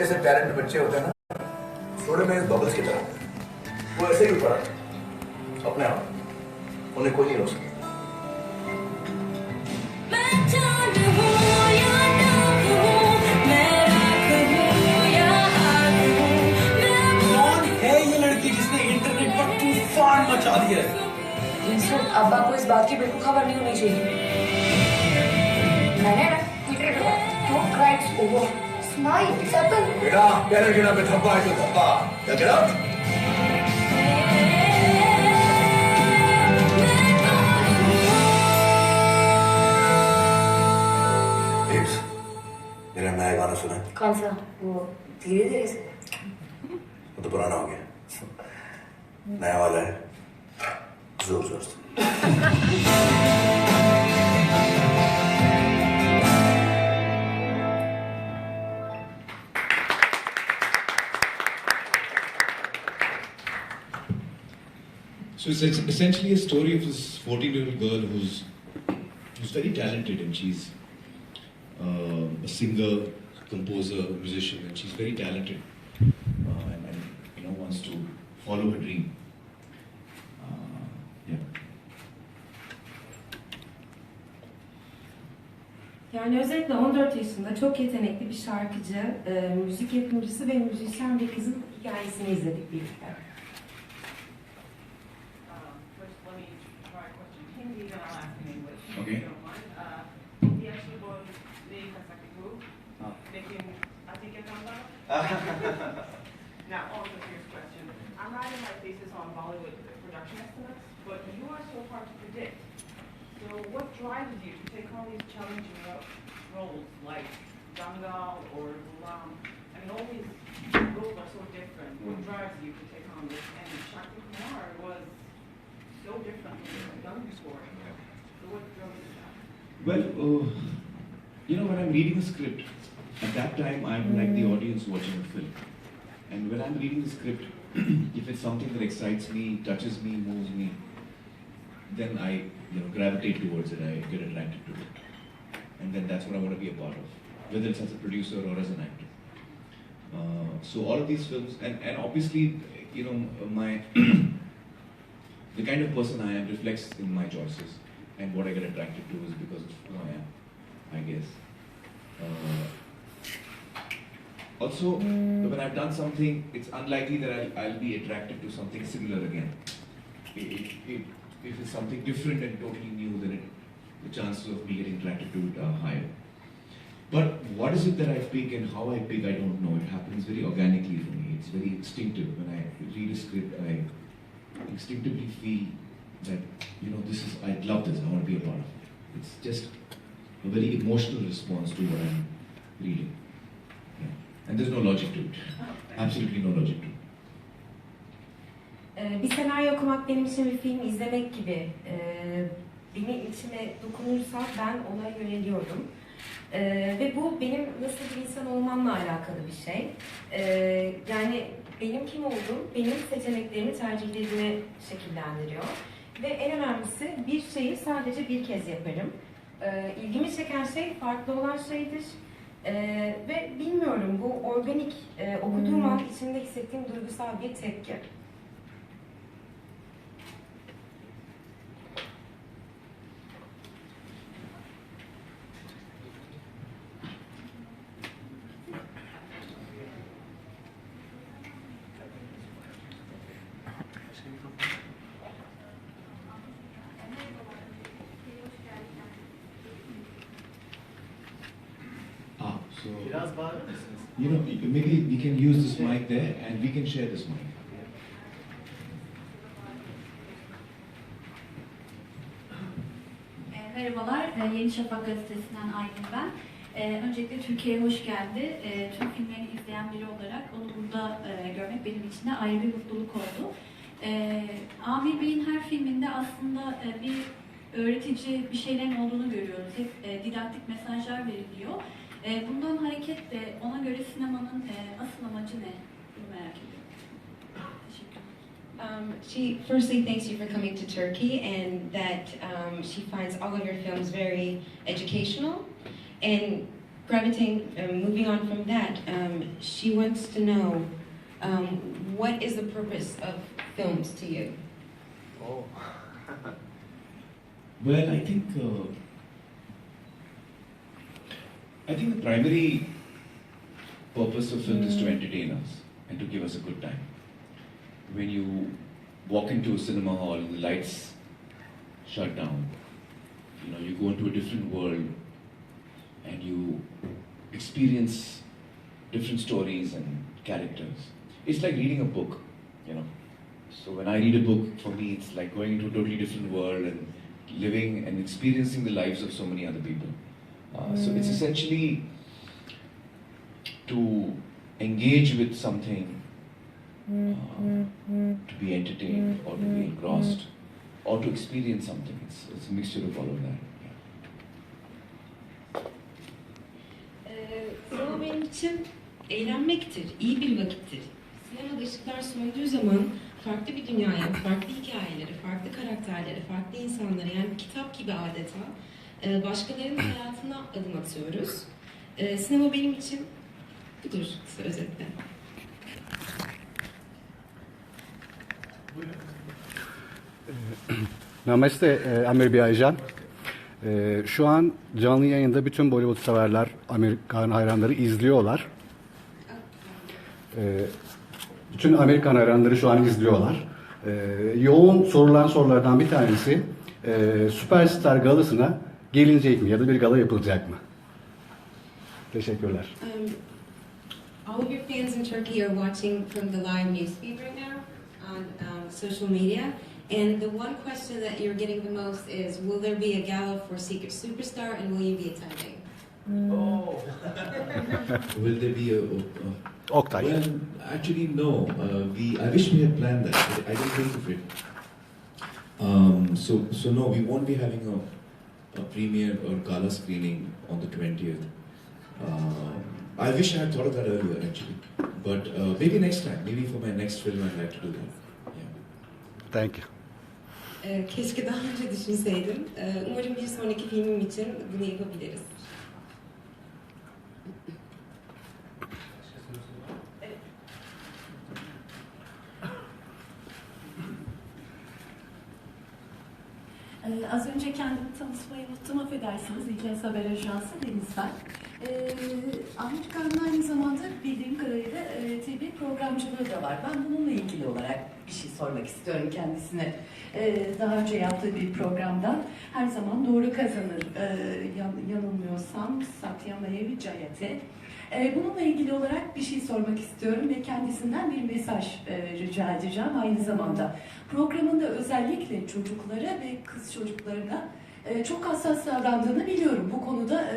जैसे टैलेंट बच्चे होते हैं ना, थोड़े में बबल्स की तरह, वो ऐसे ही ऊपर आते अपने आप, उन्हें कोई नहीं रोक सकता। कौन है ये लड़की जिसने इंटरनेट पर तूफान मचा दिया है? अब्बा को इस बात की बिल्कुल खबर नहीं होनी चाहिए। मैंने ना ट्विटर पे don't cry, it's over. Smile, it's happened. बेटा, पैर गिरा पे धब्बा है तो धब्बा, क्या गिरा? Babes, मेरा नया गाना सुना? कौन सा? वो धीरे-धीरे से। वो तो पुराना हो गया, नया वाला है, जोर-जोर से। So it's essentially a story of this 14-year-old girl who's very talented, and she's a singer, composer, musician, and she's very talented, and wants to follow her dream. Yeah. Yani özellikle 14 yaşında çok yetenekli bir şarkıcı, müzik yapımcısı ve müzisyen bir kızın hikayesini izledik birlikte. Okay. Now, on to the first question. I'm writing my thesis on Bollywood production estimates, but you are so hard to predict. So what drives you to take on these challenging roles like Dangal or Ghulam? I mean, all these roles are so different. What drives you to take on this? And Shakti Kumar was so different from what you've done before. So what drove you to that? Well, when I'm reading a script, at that time I'm like the audience watching a film. And when I'm reading the script, if it's something that excites me, touches me, moves me, then I gravitate towards it, I get attracted to it. And then that's what I want to be a part of, whether it's as a producer or as an actor. So all of these films, and obviously, my the kind of person I am reflects in my choices, and what I get attracted to is because of who I am, I guess. Also, when I've done something, it's unlikely that I'll be attracted to something similar again. If it's something different and totally new, then the chances of me getting attracted to it are higher. But what is it that I pick and how I pick, I don't know. It happens very organically for me. It's very instinctive. When I read a script, I instinctively feel that, I love this, I want to be a part of it. It's just a very emotional response to what I'm reading. Yeah. And there's no logic to it. Absolutely no logic to it. Bir senaryo okumak benim için bir film izlemek gibi. Benim içime dokunursa ben ona yöneliyorum. Ve bu benim nasıl bir insan olmamla alakalı bir şey. Yani benim kim olduğum, benim seçeneklerimi, tercihlerimi şekillendiriyor. Ve en önemlisi bir şeyi sadece bir kez yaparım. İlgimi çeken şey farklı olan şeydir. Ve bilmiyorum, bu organik, okuduğum an içimde hissettiğim duygusal bir tepki. So, maybe we can use this mic there and we can share this mic. Merhabalar, Yeni Şafak gazetesinden Aylin ben. Öncelikle Türkiye'ye hoş geldi. Tüm filmlerini izleyen biri olarak onu burada görmek benim için de ayrı bir mutluluk oldu. Amir Bey'in her filminde aslında bir öğretici bir şeylerin olduğunu görüyoruz. Hep didaktik mesajlar veriliyor. Bundan hareketle ona göre sinemanın asıl amacı ne? Bunu merak ediyorum. She firstly thanks you for coming to Turkey, and that she finds all of your films very educational. And moving on from that, she wants to know what is the purpose of films to you? Oh. Well, I think the primary purpose of film is to entertain us and to give us a good time. When you walk into a cinema hall and the lights shut down, you go into a different world and you experience different stories and characters. It's like reading a book, So when I read a book, for me, it's like going into a totally different world and living and experiencing the lives of so many other people. So it's essentially to engage with something, to be entertained or to be engrossed or to experience something. It's a mixture of all of that. Sinema benim için eğlenmektir, iyi bir vakittir. Sinemada ışıklar söndüğü zaman farklı bir dünyaya, farklı hikayeleri, farklı karakterleri, farklı insanları, yani bir kitap gibi adeta başkalarının hayatına adım atıyoruz. Sinema benim için budur kısa özetle. Namaste Amir Biyajan. Şu an canlı yayında bütün Bollywood severler, Amerikan hayranları izliyorlar. Bütün Amerikan hayranları şu an izliyorlar. Yoğun sorulan sorulardan bir tanesi Süperstar galasına gelinecek mi ya da bir gala yapılacak mı? Teşekkürler. All of your fans in Turkey are watching from the live newsfeed right now on social media. And the one question that you're getting the most is, will there be a gala for Secret Superstar and will you be attending? Oh. Will there be a Oktay. Well, actually, no. I wish we had planned that. I didn't think of it. So no, we won't be having a premiere or gala screening on the 20th. I wish I had thought of that earlier, actually. But maybe next time. Maybe for my next film, I'd like to do that. Yeah. Thank you. Keşke daha önce düşünseydim. Umarım bir sonraki filmim için bunu yapabiliriz. Az önce kendimi tanıtmayı unuttum, affedersiniz. İlkes Haber Ajansı Deniz ben. Amerikan'ın aynı zamanda bildiğim kadarıyla TV programcılığı da var. Ben bununla ilgili olarak bir şey sormak istiyorum kendisine. Daha önce yaptığı bir programdan her zaman doğru kazanır. Yanılmıyorsam Satyamaya Vicayate. Bununla ilgili olarak bir şey sormak istiyorum ve kendisinden bir mesaj rica edeceğim aynı zamanda. Programında özellikle çocuklara ve kız çocuklarına çok hassas davrandığını biliyorum. Bu konuda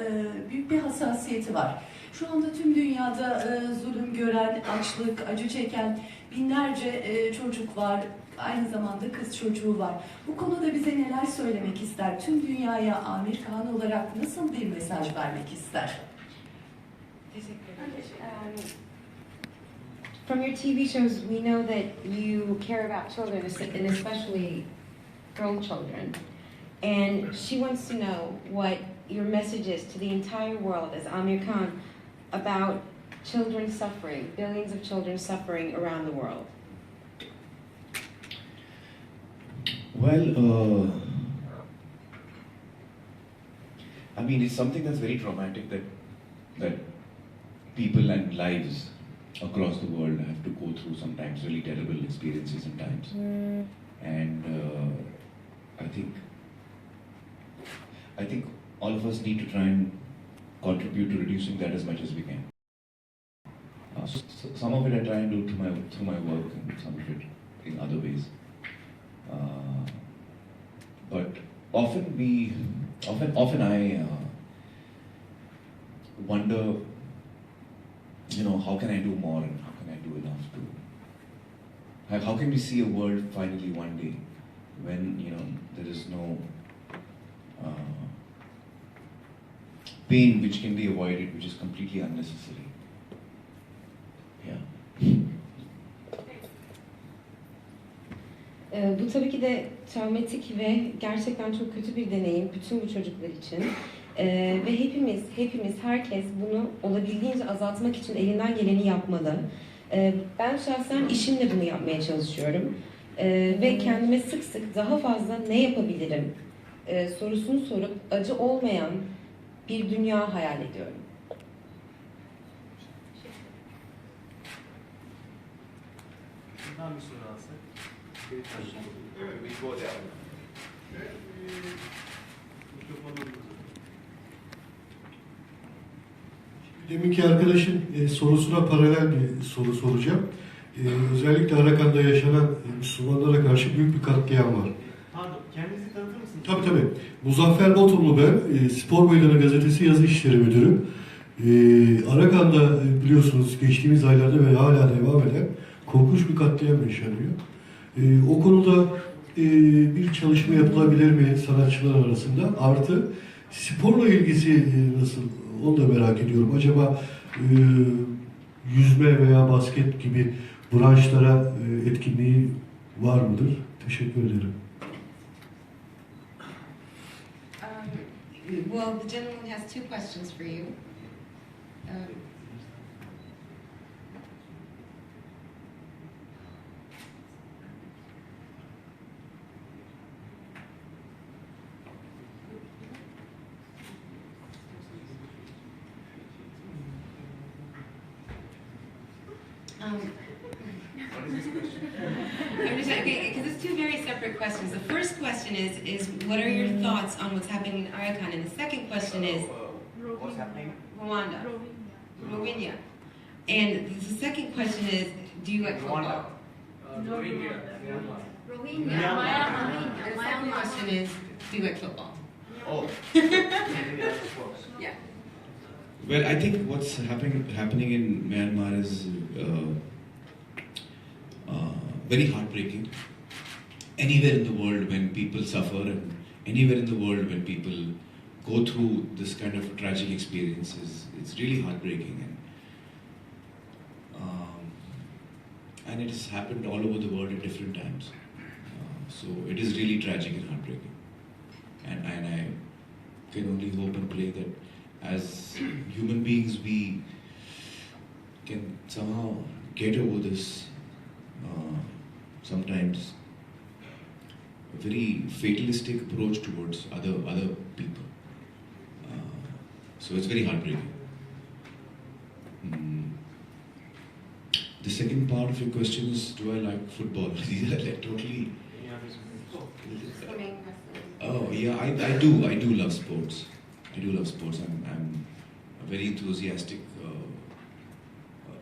büyük bir hassasiyeti var. Şu anda tüm dünyada zulüm gören, açlık, acı çeken binlerce çocuk var. Aynı zamanda kız çocuğu var. Bu konuda bize neler söylemek ister? Tüm dünyaya Amerikan olarak nasıl bir mesaj vermek ister? From your TV shows, we know that you care about children, and especially girl children. And she wants to know what your message is to the entire world as Amir Khan about children suffering, billions of children suffering around the world. Well, I mean, it's something that's very traumatic that people and lives across the world have to go through sometimes really terrible experiences and times. And I think all of us need to try and contribute to reducing that as much as we can. So some of it I try and do through my work, and some of it in other ways. But often I wonder, how can I do more and how can I do enough to? How can we see a world finally one day when there is no pain which can be avoided, which is completely unnecessary. Yeah. Bu tabii ki de travmatik ve gerçekten çok kötü bir deneyim bütün bu çocuklar için. Ve hepimiz, herkes bunu olabildiğince azaltmak için elinden geleni yapmalı. Ben şahsen işimle bunu yapmaya çalışıyorum. Ve kendime sık sık daha fazla ne yapabilirim sorusunu sorup acı olmayan bir dünya hayal ediyorum. Şuradan bir soru alsak. We go there. Mikrofonu uzatın. Deminki arkadaşın sorusuna paralel bir soru soracağım. Özellikle Arakan'da yaşanan Müslümanlara karşı büyük bir katliam var. Pardon, kendinizi tanıtır mısınız? Tabii. Muzaffer Batumlu ben, Spor Meydanı Gazetesi Yazı İşleri Müdürü. Arakan'da biliyorsunuz geçtiğimiz aylarda ve hala devam eden korkunç bir katliam yaşanıyor. O konuda bir çalışma yapılabilir mi sanatçılar arasında? Artı sporla ilgisi nasıl? Onu da merak ediyorum. Acaba yüzme veya basket gibi branşlara etkinliği var mıdır? Teşekkür ederim. Well, the gentleman has two questions for you. What is this question? I'm just okay because it's two very separate questions. The first question is what are your thoughts on what's happening in Arakan, and the second question is What's happening? Rwanda, Rohingya, and the second question is do you like football? Rohingya. And the second question is do you like football? Oh. Yeah. Well, I think what's happening in Myanmar is very heartbreaking. Anywhere in the world when people suffer and anywhere in the world when people go through this kind of tragic experiences, it's really heartbreaking. And it has happened all over the world at different times. So it is really tragic and heartbreaking. And I can only hope and pray that as human beings we can somehow get over this sometimes a very fatalistic approach towards other people. So it's very heartbreaking. The second part of your question is, do I like football? These are like totally... Oh yeah, I do love sports. I do love sports. I'm very enthusiastic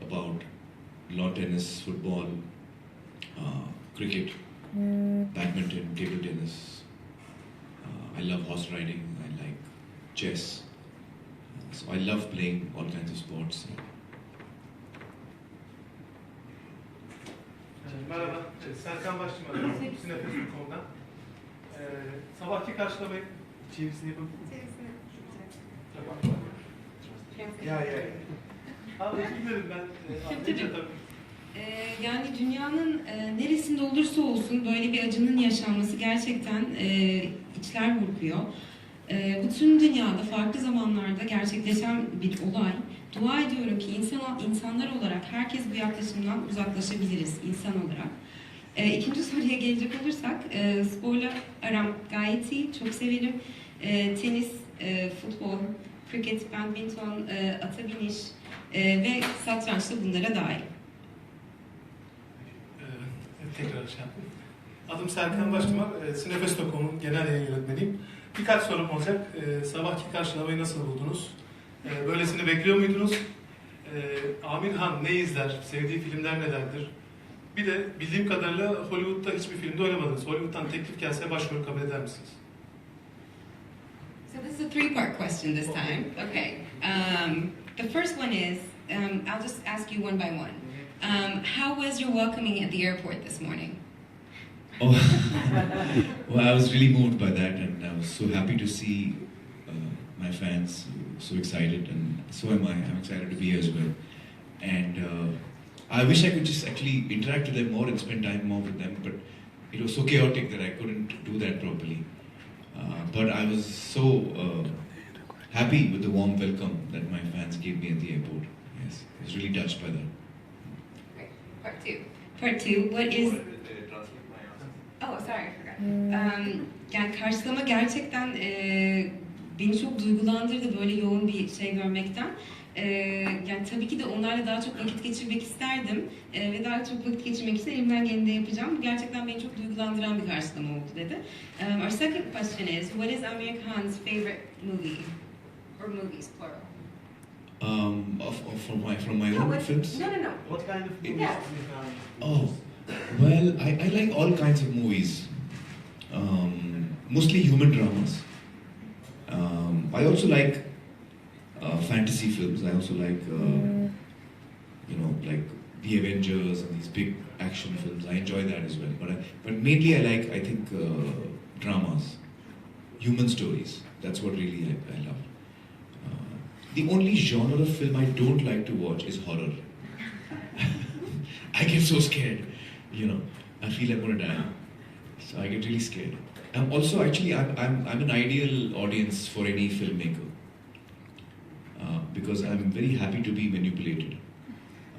about lawn tennis, football, cricket, badminton, table tennis. I love horse riding. I like chess. So I love playing all kinds of sports. Merhaba, Serkan Başçıman, Sinefes.com'dan. Sabahki karşılamayı çevirisini yapabilir miyim? Yeah. Abi özür dilerim ben. Yani dünyanın neresinde olursa olsun böyle bir acının yaşanması gerçekten içler burkuyor. Bütün dünyada farklı zamanlarda gerçekleşen bir olay. Dua ediyorum ki insanlar olarak herkes bu yaklaşımdan uzaklaşabiliriz insan olarak. İkinci soruya gelecek olursak sporla aram gayet iyi, çok severim. Tenis, futbol, kriket, badminton, ata biniş ve satranç da bunlara dahil. Tekrar adım Serkan Başçıman, Sinefes.com'un genel yayın yönetmeniyim. Birkaç sorum olacak. Sabahki karşılamayı nasıl buldunuz? Böylesini bekliyor muydunuz? Amin Han ne izler? Sevdiği filmler nelerdir? Bir de bildiğim kadarıyla Hollywood'da hiçbir filmde oynamadınız. Hollywood'dan teklif gelse başrol kabul eder misiniz? So this is a three-part question this time. Okay. The first one is, I'll just ask you one by one. How was your welcoming at the airport this morning? Oh, well, I was really moved by that, and I was so happy to see my fans so excited, and so am I. I'm excited to be here as well. And I wish I could just actually interact with them more and spend time more with them, but it was so chaotic that I couldn't do that properly. But I was so happy with the warm welcome that my fans gave me at the airport. Yes, I was really touched by that. Great. Part two. Part two. What is? Oh, sorry, I forgot. Yani karşılama gerçekten beni çok duygulandırdı böyle yoğun bir şey görmekten. Yani tabii ki de onlarla daha çok vakit geçirmek isterdim ve daha çok vakit geçirmek için elimden geleni de yapacağım. Bu gerçekten beni çok duygulandıran bir karşılama oldu dedi. Our second question is, what is Amir Khan's favorite movie or movies plural? From my own films. No. What kind of movies Yeah. do you have? Oh, well, I like all kinds of movies. Mostly human dramas. I also like fantasy films. I also like, like the Avengers and these big action films. I enjoy that as well. But mainly I think, dramas, human stories. That's what really I love. The only genre of film I don't like to watch is horror. I get so scared, I feel I'm gonna die. So I get really scared. I'm also I'm an ideal audience for any filmmaker. Because I'm very happy to be manipulated.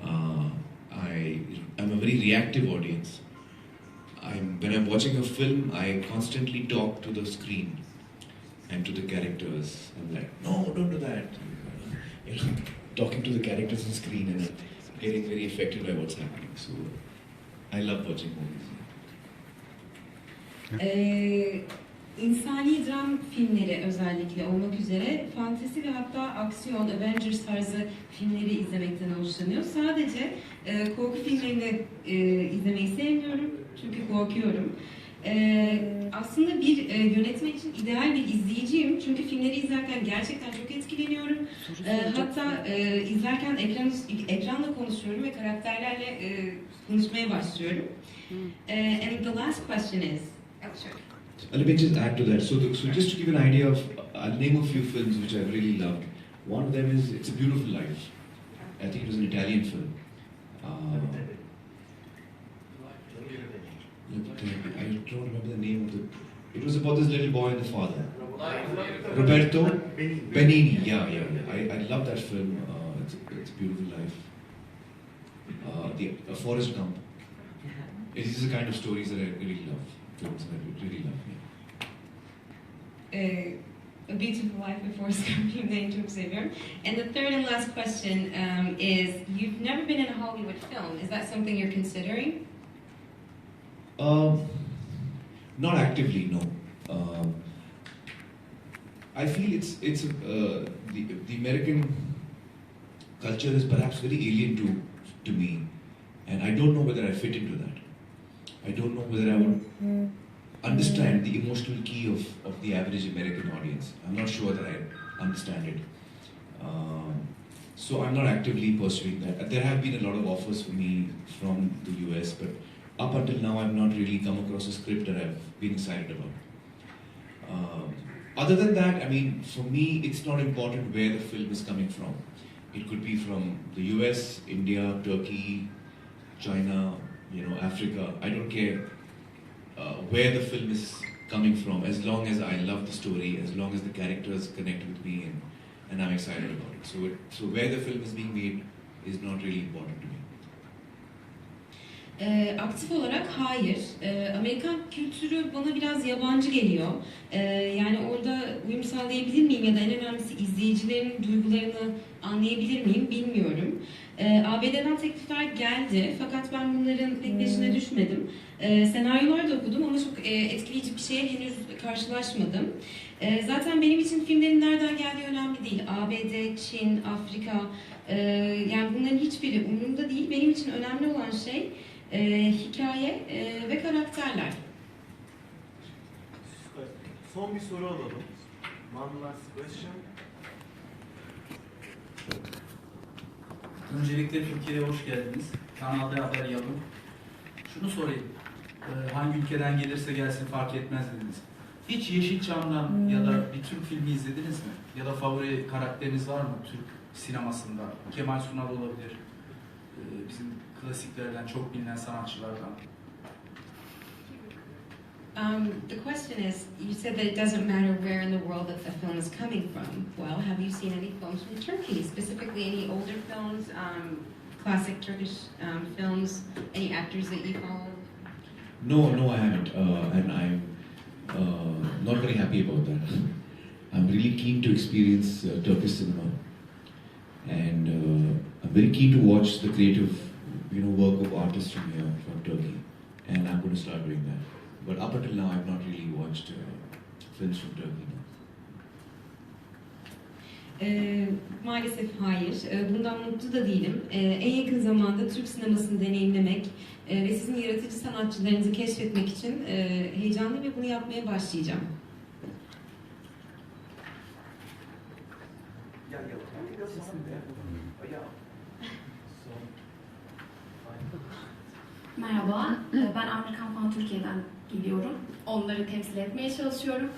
I'm a very reactive audience. When I'm watching a film, I constantly talk to the screen and to the characters. I'm like, no, don't do that. Talking to the characters on screen and getting very affected by what's happening. So I love watching movies. İnsani dram filmleri özellikle olmak üzere fantezi ve hatta aksiyon, Avengers tarzı filmleri izlemekten hoşlanıyor. Sadece korku filmlerini izlemeyi sevmiyorum çünkü korkuyorum. Aslında bir yönetmen için ideal bir izleyiciyim çünkü filmleri izlerken gerçekten çok etkileniyorum. Hatta izlerken ekranla konuşuyorum ve karakterlerle konuşmaya başlıyorum. And the last question is... Let me just add to that. So just to give an idea of, I'll name a few films which I really loved. One of them is It's a Beautiful Life. I think it was an Italian film. I don't remember the name of it. It was about this little boy and the father. Roberto Benigni. Yeah. I love that film. It's a Beautiful Life. Forrest Gump. It is the kind of stories that I really love. Films that I really love. A Beautiful Life by Forrest Gump filmlerini çok seviyorum. And the third and last question is, you've never been in a Hollywood film. Is that something you're considering? Not actively, no. I feel it's the American culture is perhaps very alien to me, and I don't know whether I fit into that. I don't know whether I would understand the emotional key of the average American audience. I'm not sure that I understand it. So I'm not actively pursuing that. There have been a lot of offers for me from the US, but up until now I've not really come across a script that I've been excited about. Other than that, for me, it's not important where the film is coming from. It could be from the US, India, Turkey, China, Africa. I don't care where the film is coming from, as long as I love the story, as long as the characters connect with me and I'm excited about it. So where the film is being made is not really important to me. Aktif olarak hayır. Amerikan kültürü bana biraz yabancı geliyor. Yani orada uyum sağlayabilir miyim ya da en önemlisi izleyicilerin duygularını anlayabilir miyim bilmiyorum. ABD'den teklifler geldi fakat ben bunların pek peşine düşmedim. Senaryolar da okudum ama çok etkileyici bir şeye henüz karşılaşmadım. Zaten benim için filmlerin nereden geldiği önemli değil. ABD, Çin, Afrika, yani bunların hiçbiri umurumda değil. Benim için önemli olan şey hikaye ve karakterler. Son bir soru alalım. One last question. Öncelikle Türkiye'ye hoş geldiniz. Kanal D Haber yapın. Şunu sorayım. Hangi ülkeden gelirse gelsin fark etmez dediniz. Hiç Yeşilçam'dan ya da bir Türk filmi izlediniz mi? Ya da favori karakteriniz var mı Türk sinemasında? Kemal Sunal olabilir. Bizim klasiklerden, çok bilinen sanatçılardan. The question is, you said that it doesn't matter where in the world that the film is coming from. Well, have you seen any films from Turkey, specifically any older films, classic Turkish films, any actors that you follow? No, I haven't, and I'm not very happy about that. I'm really keen to experience Turkish cinema, and I'm very keen to watch the creative, work of artists from here, from Turkey, and I'm going to start doing that. But up until now, I've not really watched films from Turkey. Maalesef hayır. Bundan mutlu da değilim. En yakın zamanda Türk sinemasını deneyimlemek ve sizin yaratıcı sanatçılarınızı keşfetmek için heyecanlı ve bunu yapmaya başlayacağım. Merhaba, ben Amerikan Fan Türkiye'den geliyorum. Onları temsil etmeye çalışıyorum.